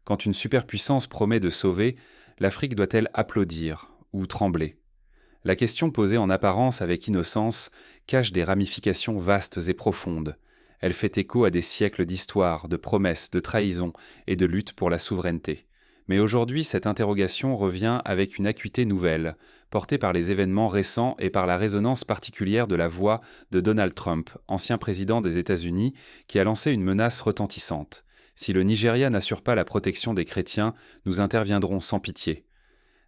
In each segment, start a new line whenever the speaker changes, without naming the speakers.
Quand une superpuissance promet de sauver, l'Afrique doit-elle applaudir ou trembler? La question posée en apparence avec innocence cache des ramifications vastes et profondes. Elle fait écho à des siècles d'histoire, de promesses, de trahisons et de lutte pour la souveraineté. Mais aujourd'hui, cette interrogation revient avec une acuité nouvelle, portée par les événements récents et par la résonance particulière de la voix de Donald Trump, ancien président des États-Unis, qui a lancé une menace retentissante. Si le Nigeria n'assure pas la protection des chrétiens, nous interviendrons sans pitié.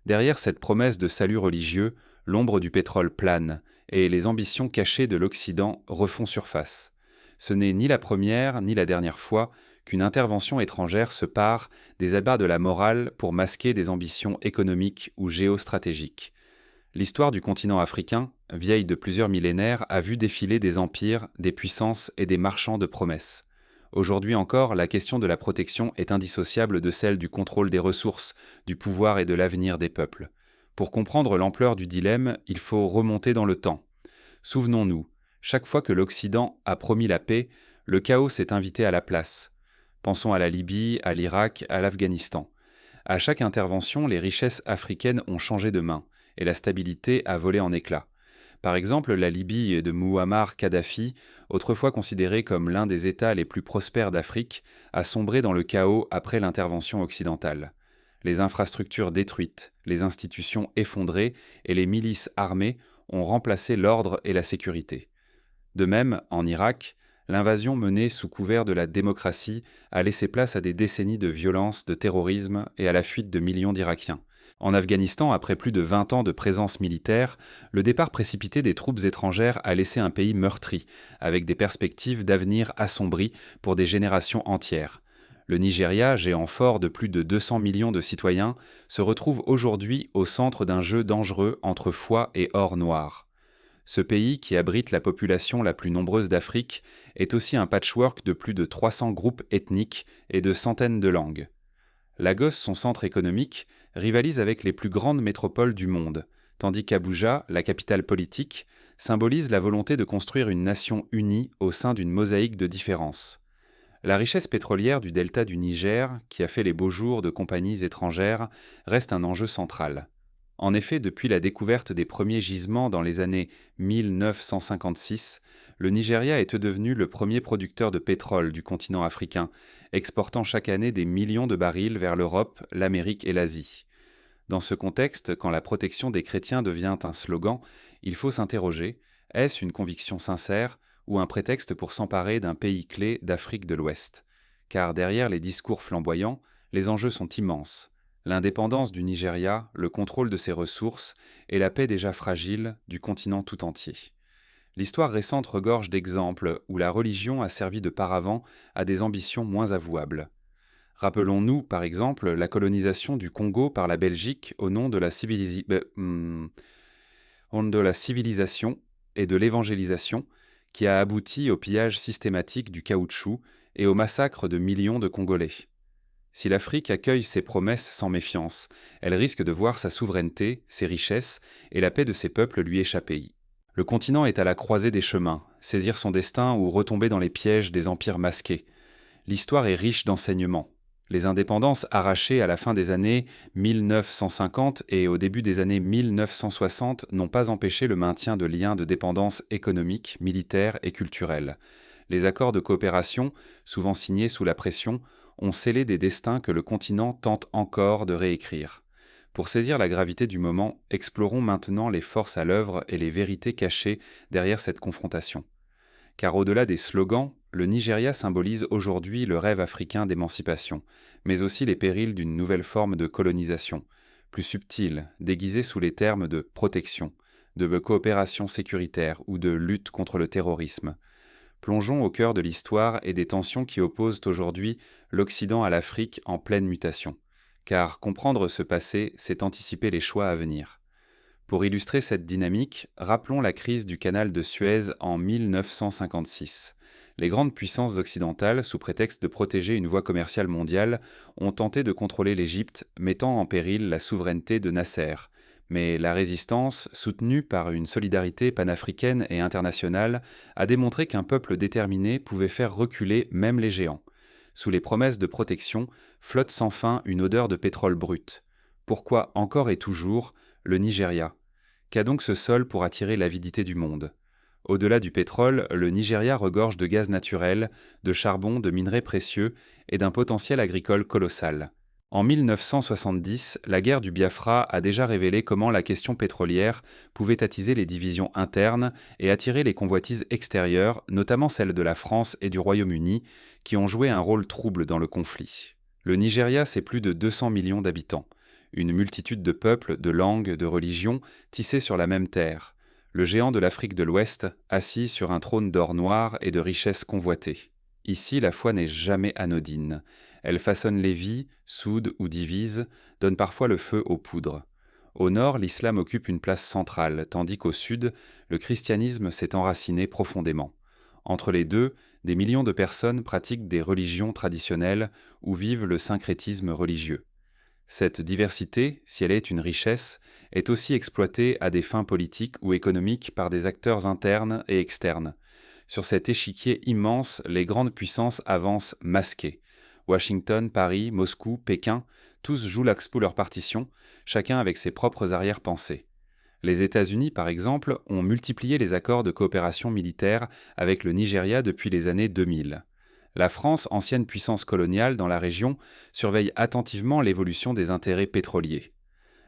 Derrière cette promesse de salut religieux, l'ombre du pétrole plane, et les ambitions cachées de l'Occident refont surface. Ce n'est ni la première ni la dernière fois qu'une intervention étrangère se pare des abats de la morale pour masquer des ambitions économiques ou géostratégiques. L'histoire du continent africain, vieille de plusieurs millénaires, a vu défiler des empires, des puissances et des marchands de promesses. Aujourd'hui encore, la question de la protection est indissociable de celle du contrôle des ressources, du pouvoir et de l'avenir des peuples. Pour comprendre l'ampleur du dilemme, il faut remonter dans le temps. Souvenons-nous, chaque fois que l'Occident a promis la paix, le chaos s'est invité à la place. Pensons à la Libye, à l'Irak, à l'Afghanistan. À chaque intervention, les richesses africaines ont changé de main, et la stabilité a volé en éclats. Par exemple, la Libye de Mouammar Kadhafi, autrefois considéré comme l'un des États les plus prospères d'Afrique, a sombré dans le chaos après l'intervention occidentale. Les infrastructures détruites, les institutions effondrées et les milices armées ont remplacé l'ordre et la sécurité. De même, en Irak, l'invasion menée sous couvert de la démocratie a laissé place à des décennies de violence, de terrorisme et à la fuite de millions d'Irakiens. En Afghanistan, après plus de 20 ans de présence militaire, le départ précipité des troupes étrangères a laissé un pays meurtri, avec des perspectives d'avenir assombries pour des générations entières. Le Nigeria, géant fort de plus de 200 millions de citoyens, se retrouve aujourd'hui au centre d'un jeu dangereux entre foi et or noir. Ce pays, qui abrite la population la plus nombreuse d'Afrique, est aussi un patchwork de plus de 300 groupes ethniques et de centaines de langues. Lagos, son centre économique, rivalise avec les plus grandes métropoles du monde, tandis qu'Abuja, la capitale politique, symbolise la volonté de construire une nation unie au sein d'une mosaïque de différences. La richesse pétrolière du delta du Niger, qui a fait les beaux jours de compagnies étrangères, reste un enjeu central. En effet, depuis la découverte des premiers gisements dans les années 1956, le Nigeria est devenu le premier producteur de pétrole du continent africain, exportant chaque année des millions de barils vers l'Europe, l'Amérique et l'Asie. Dans ce contexte, quand la protection des chrétiens devient un slogan, il faut s'interroger, est-ce une conviction sincère ou un prétexte pour s'emparer d'un pays clé d'Afrique de l'Ouest? Car derrière les discours flamboyants, les enjeux sont immenses. L'indépendance du Nigeria, le contrôle de ses ressources et la paix déjà fragile du continent tout entier. L'histoire récente regorge d'exemples où la religion a servi de paravent à des ambitions moins avouables. Rappelons-nous, par exemple, la colonisation du Congo par la Belgique au nom de la civilisation et de l'évangélisation, qui a abouti au pillage systématique du caoutchouc et au massacre de millions de Congolais. Si l'Afrique accueille ces promesses sans méfiance, elle risque de voir sa souveraineté, ses richesses et la paix de ses peuples lui échapper. Le continent est à la croisée des chemins, saisir son destin ou retomber dans les pièges des empires masqués. L'histoire est riche d'enseignements. Les indépendances arrachées à la fin des années 1950 et au début des années 1960 n'ont pas empêché le maintien de liens de dépendance économique, militaire et culturelle. Les accords de coopération, souvent signés sous la pression, ont scellé des destins que le continent tente encore de réécrire. Pour saisir la gravité du moment, explorons maintenant les forces à l'œuvre et les vérités cachées derrière cette confrontation. Car au-delà des slogans, le Nigeria symbolise aujourd'hui le rêve africain d'émancipation, mais aussi les périls d'une nouvelle forme de colonisation, plus subtile, déguisée sous les termes de protection, de coopération sécuritaire ou de lutte contre le terrorisme. Plongeons au cœur de l'histoire et des tensions qui opposent aujourd'hui l'Occident à l'Afrique en pleine mutation. Car comprendre ce passé, c'est anticiper les choix à venir. Pour illustrer cette dynamique, rappelons la crise du canal de Suez en 1956. Les grandes puissances occidentales, sous prétexte de protéger une voie commerciale mondiale, ont tenté de contrôler l'Égypte, mettant en péril la souveraineté de Nasser. Mais la résistance, soutenue par une solidarité panafricaine et internationale, a démontré qu'un peuple déterminé pouvait faire reculer même les géants. Sous les promesses de protection, flotte sans fin une odeur de pétrole brut. Pourquoi encore et toujours le Nigeria? Qu'a donc ce sol pour attirer l'avidité du monde? Au-delà du pétrole, le Nigeria regorge de gaz naturel, de charbon, de minerais précieux et d'un potentiel agricole colossal. En 1970, la guerre du Biafra a déjà révélé comment la question pétrolière pouvait attiser les divisions internes et attirer les convoitises extérieures, notamment celles de la France et du Royaume-Uni, qui ont joué un rôle trouble dans le conflit. Le Nigeria, c'est plus de 200 millions d'habitants, une multitude de peuples, de langues, de religions, tissés sur la même terre. Le géant de l'Afrique de l'Ouest, assis sur un trône d'or noir et de richesses convoitées. Ici, la foi n'est jamais anodine. Elle façonne les vies, soude ou divise, donne parfois le feu aux poudres. Au nord, l'islam occupe une place centrale, tandis qu'au sud, le christianisme s'est enraciné profondément. Entre les deux, des millions de personnes pratiquent des religions traditionnelles ou vivent le syncrétisme religieux. Cette diversité, si elle est une richesse, est aussi exploitée à des fins politiques ou économiques par des acteurs internes et externes. Sur cet échiquier immense, les grandes puissances avancent masquées. Washington, Paris, Moscou, Pékin, tous jouent l'expo leur partition, chacun avec ses propres arrière-pensées. Les États-Unis, par exemple, ont multiplié les accords de coopération militaire avec le Nigeria depuis les années 2000. La France, ancienne puissance coloniale dans la région, surveille attentivement l'évolution des intérêts pétroliers.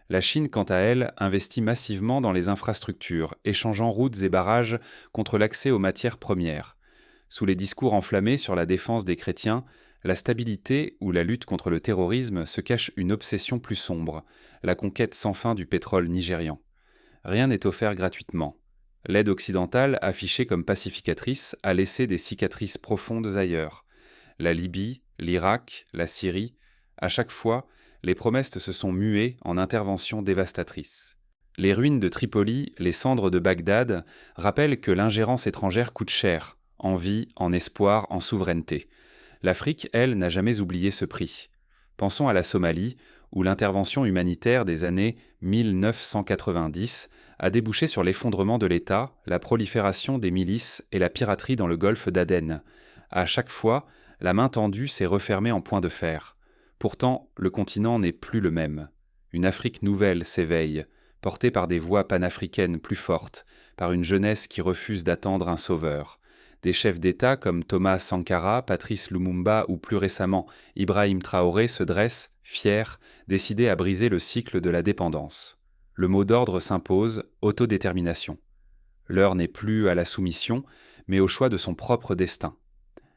La Chine, quant à elle, investit massivement dans les infrastructures, échangeant routes et barrages contre l'accès aux matières premières. Sous les discours enflammés sur la défense des chrétiens, la stabilité ou la lutte contre le terrorisme se cache une obsession plus sombre, la conquête sans fin du pétrole nigérian. Rien n'est offert gratuitement. L'aide occidentale, affichée comme pacificatrice, a laissé des cicatrices profondes ailleurs. La Libye, l'Irak, la Syrie, à chaque fois, les promesses se sont muées en interventions dévastatrices. Les ruines de Tripoli, les cendres de Bagdad rappellent que l'ingérence étrangère coûte cher, en vie, en espoir, en souveraineté. L'Afrique, elle, n'a jamais oublié ce prix. Pensons à la Somalie, où l'intervention humanitaire des années 1990 a débouché sur l'effondrement de l'État, la prolifération des milices et la piraterie dans le golfe d'Aden. À chaque fois, la main tendue s'est refermée en point de fer. Pourtant, le continent n'est plus le même. Une Afrique nouvelle s'éveille, portée par des voix panafricaines plus fortes, par une jeunesse qui refuse d'attendre un sauveur. Des chefs d'État comme Thomas Sankara, Patrice Lumumba ou plus récemment Ibrahim Traoré se dressent, fiers, décidés à briser le cycle de la dépendance. Le mot d'ordre s'impose, autodétermination. L'heure n'est plus à la soumission, mais au choix de son propre destin.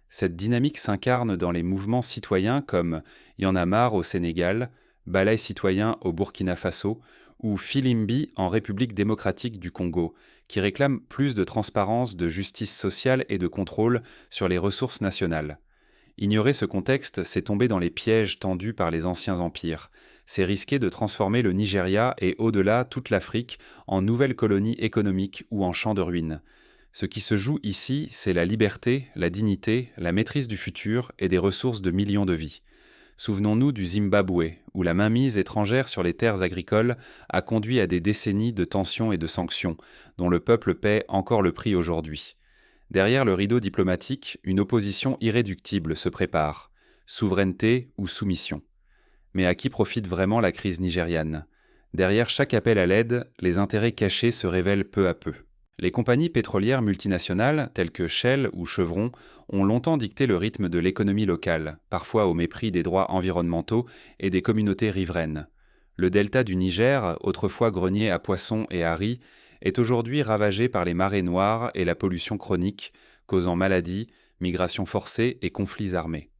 Cette dynamique s'incarne dans les mouvements citoyens comme Y en a marre au Sénégal, Balai citoyen au Burkina Faso ou Filimbi en République démocratique du Congo, qui réclament plus de transparence, de justice sociale et de contrôle sur les ressources nationales. Ignorer ce contexte, c'est tomber dans les pièges tendus par les anciens empires. C'est risquer de transformer le Nigeria et au-delà toute l'Afrique en nouvelle colonie économique ou en champ de ruines. Ce qui se joue ici, c'est la liberté, la dignité, la maîtrise du futur et des ressources de millions de vies. Souvenons-nous du Zimbabwe, où la mainmise étrangère sur les terres agricoles a conduit à des décennies de tensions et de sanctions, dont le peuple paie encore le prix aujourd'hui. Derrière le rideau diplomatique, une opposition irréductible se prépare. Souveraineté ou soumission. Mais à qui profite vraiment la crise nigériane? Derrière chaque appel à l'aide, les intérêts cachés se révèlent peu à peu. Les compagnies pétrolières multinationales, telles que Shell ou Chevron, ont longtemps dicté le rythme de l'économie locale, parfois au mépris des droits environnementaux et des communautés riveraines. Le delta du Niger, autrefois grenier à poissons et à riz, est aujourd'hui ravagé par les marées noires et la pollution chronique, causant maladies, migrations forcées et conflits armés.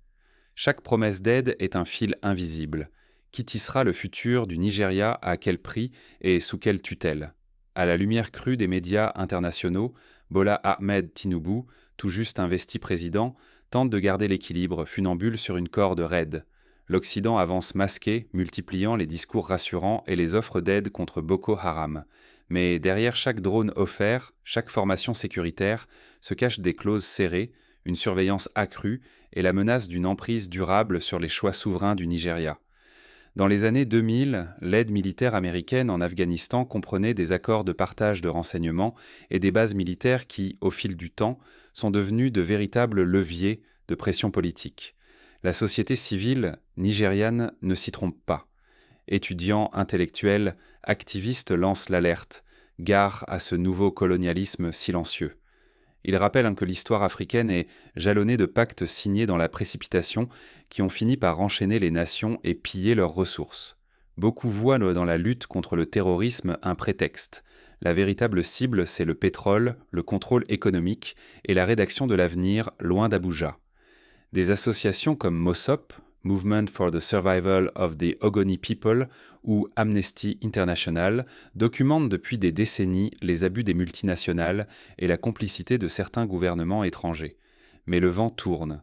Chaque promesse d'aide est un fil invisible. Qui tissera le futur du Nigeria, à quel prix et sous quelle tutelle? À la lumière crue des médias internationaux, Bola Ahmed Tinubu, tout juste investi président, tente de garder l'équilibre, funambule sur une corde raide. L'Occident avance masqué, multipliant les discours rassurants et les offres d'aide contre Boko Haram. Mais derrière chaque drone offert, chaque formation sécuritaire, se cachent des clauses serrées, une surveillance accrue et la menace d'une emprise durable sur les choix souverains du Nigeria. Dans les années 2000, l'aide militaire américaine en Afghanistan comprenait des accords de partage de renseignements et des bases militaires qui, au fil du temps, sont devenues de véritables leviers de pression politique. La société civile nigériane ne s'y trompe pas. Étudiants, intellectuels, activistes lancent l'alerte. Gare à ce nouveau colonialisme silencieux. Ils rappellent que l'histoire africaine est jalonnée de pactes signés dans la précipitation qui ont fini par enchaîner les nations et piller leurs ressources. Beaucoup voient dans la lutte contre le terrorisme un prétexte. La véritable cible, c'est le pétrole, le contrôle économique et la rédaction de l'avenir loin d'Abuja. Des associations comme MOSOP, Movement for the Survival of the Ogoni People, ou Amnesty International, documentent depuis des décennies les abus des multinationales et la complicité de certains gouvernements étrangers. Mais le vent tourne.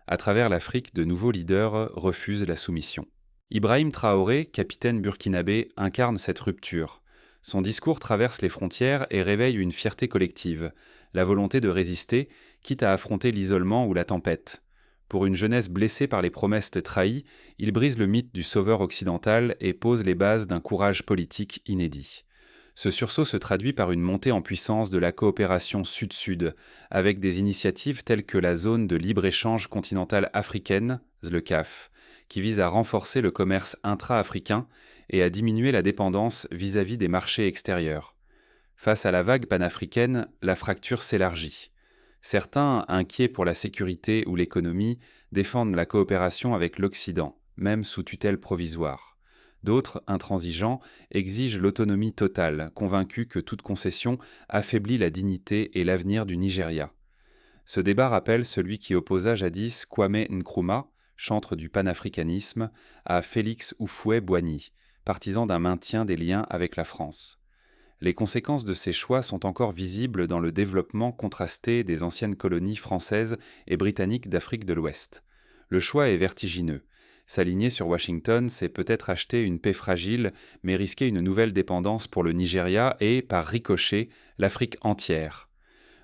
À travers l'Afrique, de nouveaux leaders refusent la soumission. Ibrahim Traoré, capitaine burkinabé, incarne cette rupture. Son discours traverse les frontières et réveille une fierté collective, la volonté de résister, quitte à affronter l'isolement ou la tempête. Pour une jeunesse blessée par les promesses trahies, il brise le mythe du sauveur occidental et pose les bases d'un courage politique inédit. Ce sursaut se traduit par une montée en puissance de la coopération Sud-Sud, avec des initiatives telles que la zone de libre-échange continentale africaine, ZLECAf, qui vise à renforcer le commerce intra-africain et à diminuer la dépendance vis-à-vis des marchés extérieurs. Face à la vague panafricaine, la fracture s'élargit. Certains, inquiets pour la sécurité ou l'économie, défendent la coopération avec l'Occident, même sous tutelle provisoire. D'autres, intransigeants, exigent l'autonomie totale, convaincus que toute concession affaiblit la dignité et l'avenir du Nigeria. Ce débat rappelle celui qui opposa jadis Kwame Nkrumah, chantre du panafricanisme, à Félix Houphouët-Boigny, partisan d'un maintien des liens avec la France. Les conséquences de ces choix sont encore visibles dans le développement contrasté des anciennes colonies françaises et britanniques d'Afrique de l'Ouest. Le choix est vertigineux. S'aligner sur Washington, c'est peut-être acheter une paix fragile, mais risquer une nouvelle dépendance pour le Nigeria et, par ricochet, l'Afrique entière.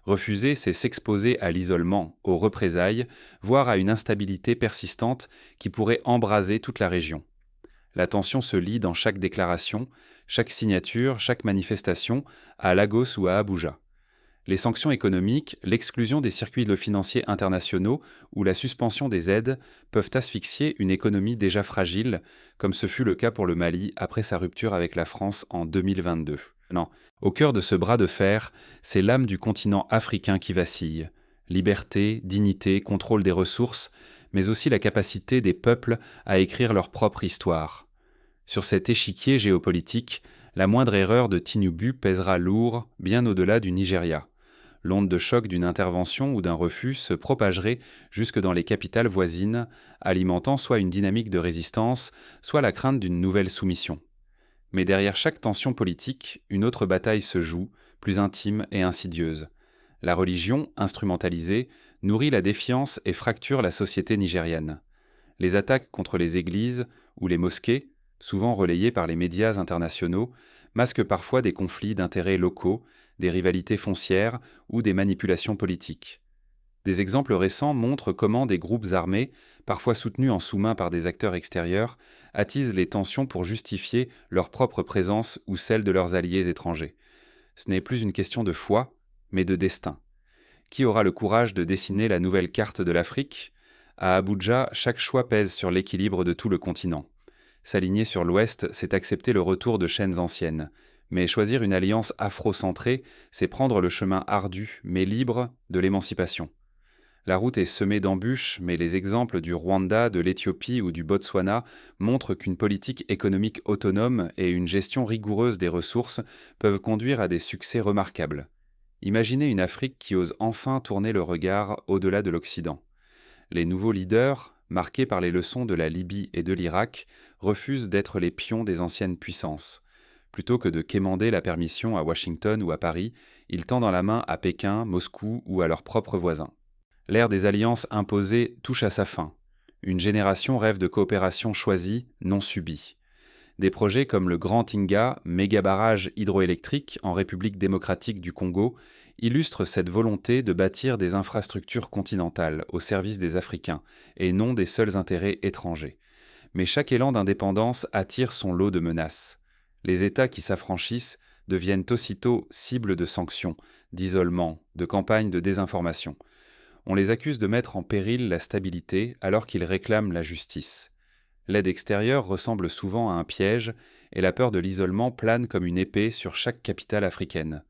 Refuser, c'est s'exposer à l'isolement, aux représailles, voire à une instabilité persistante qui pourrait embraser toute la région. La tension se lit dans chaque déclaration, chaque signature, chaque manifestation, à Lagos ou à Abuja. Les sanctions économiques, l'exclusion des circuits financiers internationaux ou la suspension des aides peuvent asphyxier une économie déjà fragile, comme ce fut le cas pour le Mali après sa rupture avec la France en 2022. Non, au cœur de ce bras de fer, c'est l'âme du continent africain qui vacille. Liberté, dignité, contrôle des ressources, mais aussi la capacité des peuples à écrire leur propre histoire. Sur cet échiquier géopolitique, la moindre erreur de Tinubu pèsera lourd, bien au-delà du Nigeria. L'onde de choc d'une intervention ou d'un refus se propagerait jusque dans les capitales voisines, alimentant soit une dynamique de résistance, soit la crainte d'une nouvelle soumission. Mais derrière chaque tension politique, une autre bataille se joue, plus intime et insidieuse. La religion, instrumentalisée, nourrit la défiance et fracture la société nigériane. Les attaques contre les églises ou les mosquées, souvent relayées par les médias internationaux, masquent parfois des conflits d'intérêts locaux, des rivalités foncières ou des manipulations politiques. Des exemples récents montrent comment des groupes armés, parfois soutenus en sous-main par des acteurs extérieurs, attisent les tensions pour justifier leur propre présence ou celle de leurs alliés étrangers. Ce n'est plus une question de foi, mais de destin. Qui aura le courage de dessiner la nouvelle carte de l'Afrique ? À Abuja, chaque choix pèse sur l'équilibre de tout le continent. S'aligner sur l'Ouest, c'est accepter le retour de chaînes anciennes. Mais choisir une alliance afro-centrée, c'est prendre le chemin ardu, mais libre, de l'émancipation. La route est semée d'embûches, mais les exemples du Rwanda, de l'Éthiopie ou du Botswana montrent qu'une politique économique autonome et une gestion rigoureuse des ressources peuvent conduire à des succès remarquables. Imaginez une Afrique qui ose enfin tourner le regard au-delà de l'Occident. Les nouveaux leaders, marqués par les leçons de la Libye et de l'Irak, refusent d'être les pions des anciennes puissances. Plutôt que de quémander la permission à Washington ou à Paris, ils tendent la main à Pékin, Moscou ou à leurs propres voisins. L'ère des alliances imposées touche à sa fin. Une génération rêve de coopération choisie, non subie. Des projets comme le Grand Inga, méga-barrage hydroélectrique en République démocratique du Congo, illustrent cette volonté de bâtir des infrastructures continentales au service des Africains et non des seuls intérêts étrangers. Mais chaque élan d'indépendance attire son lot de menaces. Les États qui s'affranchissent deviennent aussitôt cibles de sanctions, d'isolement, de campagnes de désinformation. On les accuse de mettre en péril la stabilité alors qu'ils réclament la justice. L'aide extérieure ressemble souvent à un piège et la peur de l'isolement plane comme une épée sur chaque capitale africaine.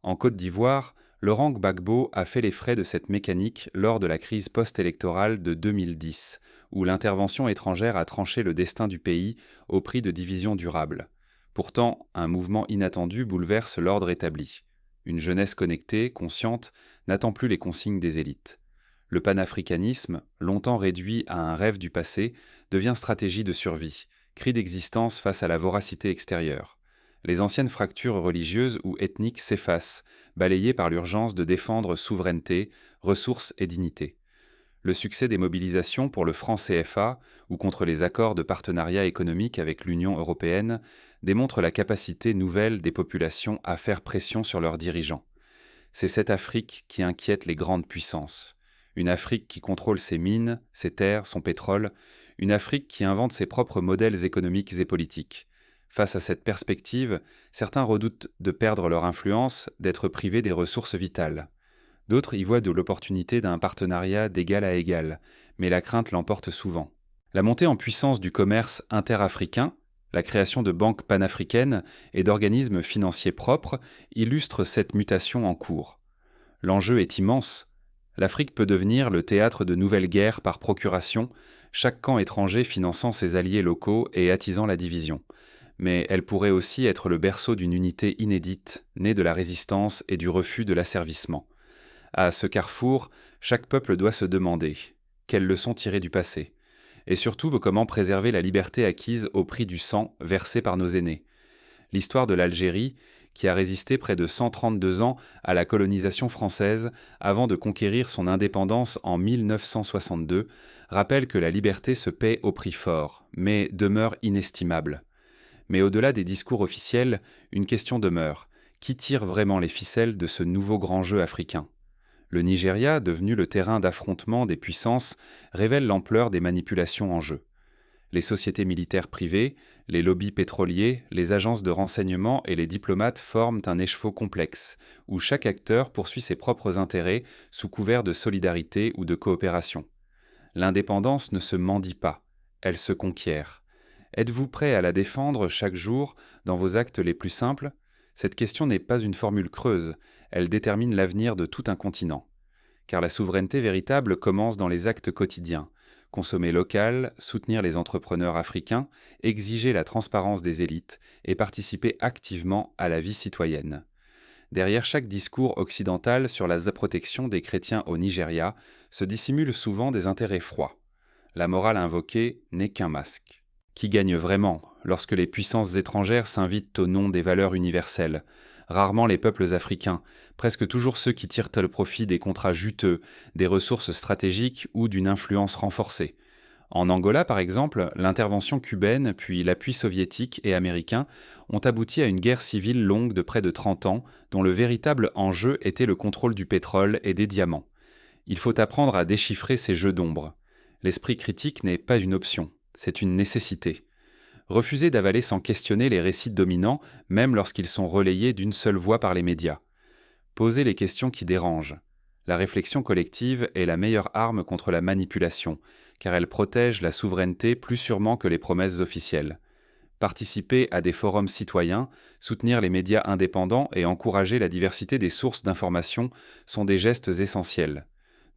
En Côte d'Ivoire, Laurent Gbagbo a fait les frais de cette mécanique lors de la crise post-électorale de 2010, où l'intervention étrangère a tranché le destin du pays au prix de divisions durables. Pourtant, un mouvement inattendu bouleverse l'ordre établi. Une jeunesse connectée, consciente, n'attend plus les consignes des élites. Le panafricanisme, longtemps réduit à un rêve du passé, devient stratégie de survie, cri d'existence face à la voracité extérieure. Les anciennes fractures religieuses ou ethniques s'effacent, balayées par l'urgence de défendre souveraineté, ressources et dignité. Le succès des mobilisations pour le franc CFA ou contre les accords de partenariat économique avec l'Union européenne démontre la capacité nouvelle des populations à faire pression sur leurs dirigeants. C'est cette Afrique qui inquiète les grandes puissances. Une Afrique qui contrôle ses mines, ses terres, son pétrole, une Afrique qui invente ses propres modèles économiques et politiques. Face à cette perspective, certains redoutent de perdre leur influence, d'être privés des ressources vitales. D'autres y voient de l'opportunité d'un partenariat d'égal à égal, mais la crainte l'emporte souvent. La montée en puissance du commerce interafricain, la création de banques panafricaines et d'organismes financiers propres illustre cette mutation en cours. L'enjeu est immense. L'Afrique peut devenir le théâtre de nouvelles guerres par procuration, chaque camp étranger finançant ses alliés locaux et attisant la division. Mais elle pourrait aussi être le berceau d'une unité inédite, née de la résistance et du refus de l'asservissement. À ce carrefour, chaque peuple doit se demander quelles leçons tirer du passé, et surtout comment préserver la liberté acquise au prix du sang versé par nos aînés. L'histoire de l'Algérie, qui a résisté près de 132 ans à la colonisation française avant de conquérir son indépendance en 1962, rappelle que la liberté se paie au prix fort, mais demeure inestimable. Mais au-delà des discours officiels, une question demeure. Qui tire vraiment les ficelles de ce nouveau grand jeu africain ? Le Nigeria, devenu le terrain d'affrontement des puissances, révèle l'ampleur des manipulations en jeu. Les sociétés militaires privées, les lobbies pétroliers, les agences de renseignement et les diplomates forment un écheveau complexe, où chaque acteur poursuit ses propres intérêts sous couvert de solidarité ou de coopération. L'indépendance ne se mendie pas, elle se conquiert. Êtes-vous prêt à la défendre chaque jour dans vos actes les plus simples ? Cette question n'est pas une formule creuse, elle détermine l'avenir de tout un continent. Car la souveraineté véritable commence dans les actes quotidiens. Consommer local, soutenir les entrepreneurs africains, exiger la transparence des élites et participer activement à la vie citoyenne. Derrière chaque discours occidental sur la protection des chrétiens au Nigeria se dissimulent souvent des intérêts froids. La morale invoquée n'est qu'un masque. Qui gagne vraiment lorsque les puissances étrangères s'invitent au nom des valeurs universelles ? Rarement les peuples africains, presque toujours ceux qui tirent le profit des contrats juteux, des ressources stratégiques ou d'une influence renforcée. En Angola, par exemple, l'intervention cubaine puis l'appui soviétique et américain ont abouti à une guerre civile longue de près de 30 ans, dont le véritable enjeu était le contrôle du pétrole et des diamants. Il faut apprendre à déchiffrer ces jeux d'ombre. L'esprit critique n'est pas une option, c'est une nécessité. Refuser d'avaler sans questionner les récits dominants, même lorsqu'ils sont relayés d'une seule voix par les médias. Poser les questions qui dérangent. La réflexion collective est la meilleure arme contre la manipulation, car elle protège la souveraineté plus sûrement que les promesses officielles. Participer à des forums citoyens, soutenir les médias indépendants et encourager la diversité des sources d'information sont des gestes essentiels.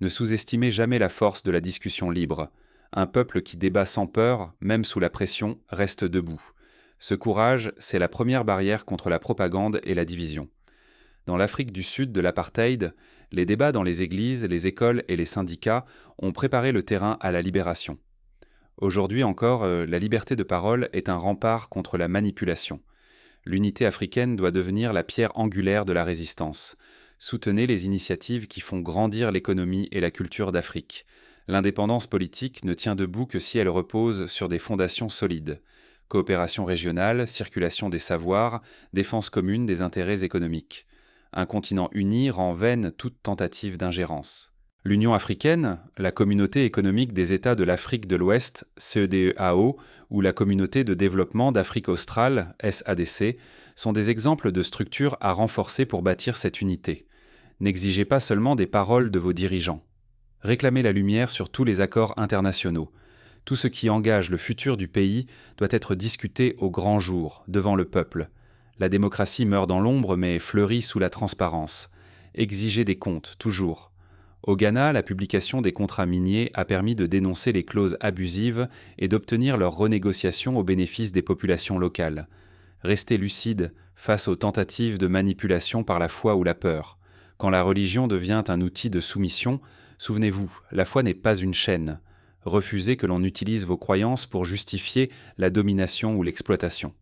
Ne sous-estimez jamais la force de la discussion libre. Un peuple qui débat sans peur, même sous la pression, reste debout. Ce courage, c'est la première barrière contre la propagande et la division. Dans l'Afrique du Sud de l'apartheid, les débats dans les églises, les écoles et les syndicats ont préparé le terrain à la libération. Aujourd'hui encore, la liberté de parole est un rempart contre la manipulation. L'unité africaine doit devenir la pierre angulaire de la résistance. Soutenez les initiatives qui font grandir l'économie et la culture d'Afrique. L'indépendance politique ne tient debout que si elle repose sur des fondations solides. Coopération régionale, circulation des savoirs, défense commune des intérêts économiques. Un continent uni rend vaine toute tentative d'ingérence. L'Union africaine, la Communauté économique des États de l'Afrique de l'Ouest, CEDEAO, ou la Communauté de développement d'Afrique australe, SADC, sont des exemples de structures à renforcer pour bâtir cette unité. N'exigez pas seulement des paroles de vos dirigeants. Réclamez la lumière sur tous les accords internationaux. Tout ce qui engage le futur du pays doit être discuté au grand jour, devant le peuple. La démocratie meurt dans l'ombre mais fleurit sous la transparence. Exigez des comptes, toujours. Au Ghana, la publication des contrats miniers a permis de dénoncer les clauses abusives et d'obtenir leur renégociation au bénéfice des populations locales. Restez lucide face aux tentatives de manipulation par la foi ou la peur. Quand la religion devient un outil de soumission, souvenez-vous, la foi n'est pas une chaîne. Refusez que l'on utilise vos croyances pour justifier la domination ou l'exploitation.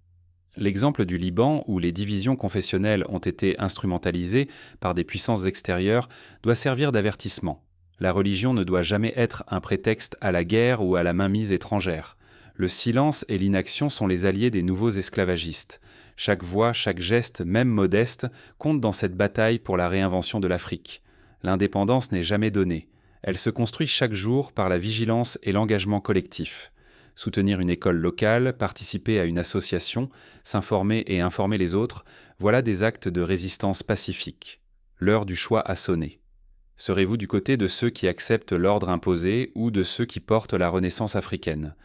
L'exemple du Liban, où les divisions confessionnelles ont été instrumentalisées par des puissances extérieures, doit servir d'avertissement. La religion ne doit jamais être un prétexte à la guerre ou à la mainmise étrangère. Le silence et l'inaction sont les alliés des nouveaux esclavagistes. Chaque voix, chaque geste, même modeste, compte dans cette bataille pour la réinvention de l'Afrique. L'indépendance n'est jamais donnée. Elle se construit chaque jour par la vigilance et l'engagement collectif. Soutenir une école locale, participer à une association, s'informer et informer les autres, voilà des actes de résistance pacifique. L'heure du choix a sonné. Serez-vous du côté de ceux qui acceptent l'ordre imposé ou de ceux qui portent la renaissance africaine ?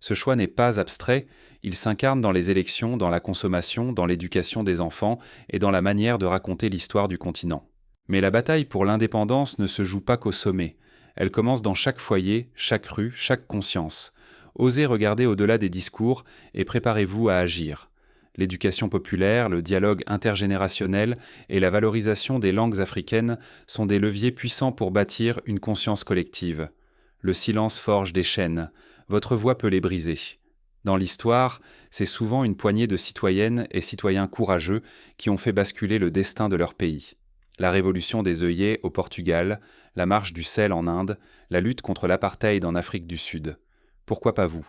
Ce choix n'est pas abstrait, il s'incarne dans les élections, dans la consommation, dans l'éducation des enfants et dans la manière de raconter l'histoire du continent. Mais la bataille pour l'indépendance ne se joue pas qu'au sommet. Elle commence dans chaque foyer, chaque rue, chaque conscience. Osez regarder au-delà des discours et préparez-vous à agir. L'éducation populaire, le dialogue intergénérationnel et la valorisation des langues africaines sont des leviers puissants pour bâtir une conscience collective. Le silence forge des chaînes. Votre voix peut les briser. Dans l'histoire, c'est souvent une poignée de citoyennes et citoyens courageux qui ont fait basculer le destin de leur pays. La révolution des œillets au Portugal, la marche du sel en Inde, la lutte contre l'apartheid en Afrique du Sud. Pourquoi pas vous ?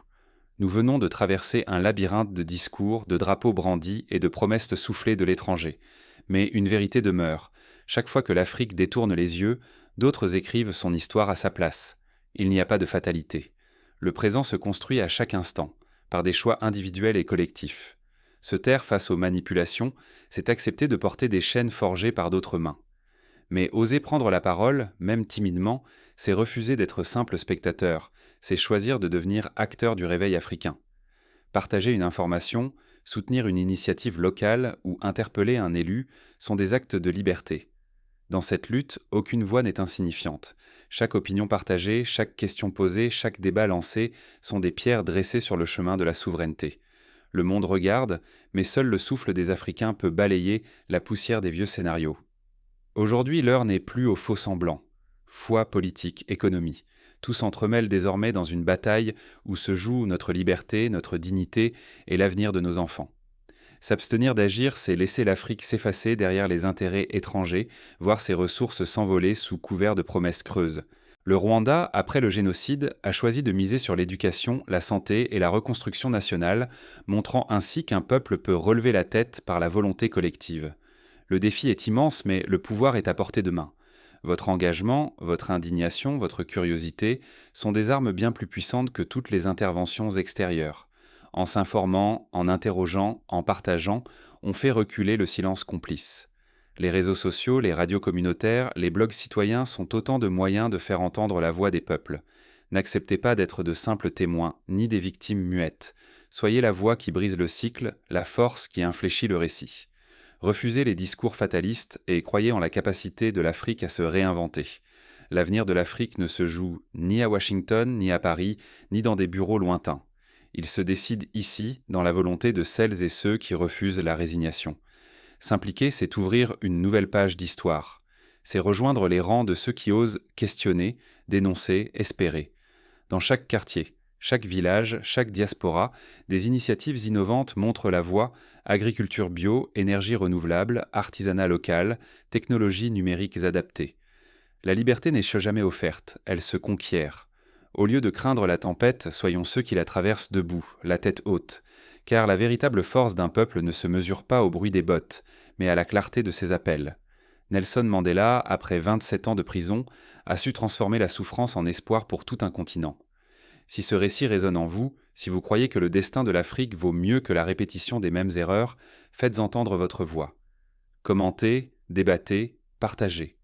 Nous venons de traverser un labyrinthe de discours, de drapeaux brandis et de promesses soufflées de l'étranger. Mais une vérité demeure. Chaque fois que l'Afrique détourne les yeux, d'autres écrivent son histoire à sa place. Il n'y a pas de fatalité. Le présent se construit à chaque instant, par des choix individuels et collectifs. Se taire face aux manipulations, c'est accepter de porter des chaînes forgées par d'autres mains. Mais oser prendre la parole, même timidement, c'est refuser d'être simple spectateur, c'est choisir de devenir acteur du réveil africain. Partager une information, soutenir une initiative locale ou interpeller un élu sont des actes de liberté. Dans cette lutte, aucune voix n'est insignifiante. Chaque opinion partagée, chaque question posée, chaque débat lancé sont des pierres dressées sur le chemin de la souveraineté. Le monde regarde, mais seul le souffle des Africains peut balayer la poussière des vieux scénarios. Aujourd'hui, l'heure n'est plus aux faux-semblants. Foi, politique, économie. Tout s'entremêle désormais dans une bataille où se joue notre liberté, notre dignité et l'avenir de nos enfants. S'abstenir d'agir, c'est laisser l'Afrique s'effacer derrière les intérêts étrangers, voir ses ressources s'envoler sous couvert de promesses creuses. Le Rwanda, après le génocide, a choisi de miser sur l'éducation, la santé et la reconstruction nationale, montrant ainsi qu'un peuple peut relever la tête par la volonté collective. Le défi est immense, mais le pouvoir est à portée de main. Votre engagement, votre indignation, votre curiosité sont des armes bien plus puissantes que toutes les interventions extérieures. En s'informant, en interrogeant, en partageant, on fait reculer le silence complice. Les réseaux sociaux, les radios communautaires, les blogs citoyens sont autant de moyens de faire entendre la voix des peuples. N'acceptez pas d'être de simples témoins, ni des victimes muettes. Soyez la voix qui brise le cycle, la force qui infléchit le récit. Refusez les discours fatalistes et croyez en la capacité de l'Afrique à se réinventer. L'avenir de l'Afrique ne se joue ni à Washington, ni à Paris, ni dans des bureaux lointains. Il se décide ici, dans la volonté de celles et ceux qui refusent la résignation. S'impliquer, c'est ouvrir une nouvelle page d'histoire. C'est rejoindre les rangs de ceux qui osent questionner, dénoncer, espérer. Dans chaque quartier, chaque village, chaque diaspora, des initiatives innovantes montrent la voie: agriculture bio, énergie renouvelable, artisanat local, technologies numériques adaptées. La liberté n'est jamais offerte, elle se conquiert. Au lieu de craindre la tempête, soyons ceux qui la traversent debout, la tête haute, car la véritable force d'un peuple ne se mesure pas au bruit des bottes, mais à la clarté de ses appels. Nelson Mandela, après 27 ans de prison, a su transformer la souffrance en espoir pour tout un continent. Si ce récit résonne en vous, si vous croyez que le destin de l'Afrique vaut mieux que la répétition des mêmes erreurs, faites entendre votre voix. Commentez, débattez, partagez.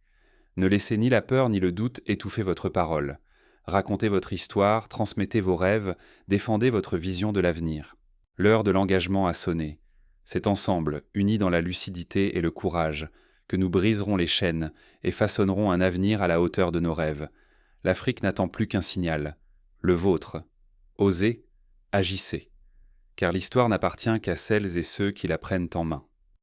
Ne laissez ni la peur ni le doute étouffer votre parole. Racontez votre histoire, transmettez vos rêves, défendez votre vision de l'avenir. L'heure de l'engagement a sonné. C'est ensemble, unis dans la lucidité et le courage, que nous briserons les chaînes et façonnerons un avenir à la hauteur de nos rêves. L'Afrique n'attend plus qu'un signal, le vôtre. Osez, agissez, car l'histoire n'appartient qu'à celles et ceux qui la prennent en main.